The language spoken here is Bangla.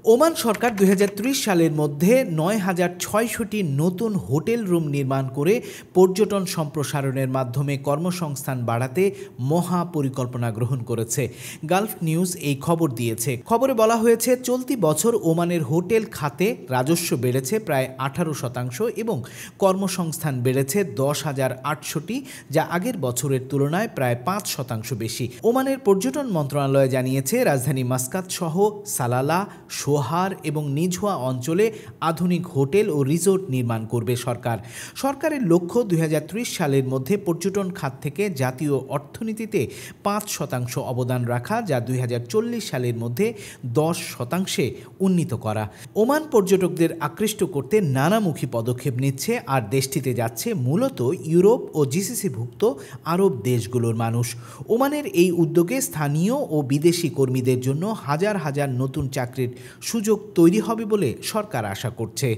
ওমান সরকার ২০৩০ সালের মধ্যে ৯,৬০০টি নতুন হোটেল রুম নির্মাণ করে পর্যটন সম্প্রসারণের মাধ্যমে কর্মসংস্থান বাড়াতে মহা পরিকল্পনা গ্রহণ করেছে। গালফ নিউজ এই খবর দিয়েছে। খবরে বলা হয়েছে, চলতি বছর ওমানের হোটেল খাতে রাজস্ব বেড়েছে প্রায় ১৮% এবং কর্মসংস্থান বেড়েছে ১০,৮০০টি, যা আগের বছরের তুলনায় প্রায় ৫% বেশি। ওমানের পর্যটন মন্ত্রণালয় জানিয়েছে, রাজধানী মাস্কাত সহ সালালা, সোহার এবং নিঝুয়া অঞ্চলে আধুনিক হোটেল ও রিসোর্ট নির্মাণ করবে সরকার। সরকারের লক্ষ্য ২০৩০ সালের মধ্যে পর্যটন খাত থেকে জাতীয় অর্থনীতিতে ৫% অবদান রাখা, যা ২০৪০ সালের মধ্যে ১০% উন্নীত করা। ওমান পর্যটকদের আকৃষ্ট করতে নানামুখী পদক্ষেপ নিচ্ছে, আর দেশটিতে যাচ্ছে মূলত ইউরোপ ও জিসিসিভুক্ত আরব দেশগুলোর মানুষ। ওমানের এই উদ্যোগে স্থানীয় ও বিদেশি কর্মীদের জন্য হাজার হাজার নতুন চাকরির সুযোগ তৈরি হবে বলে সরকার আশা করছে।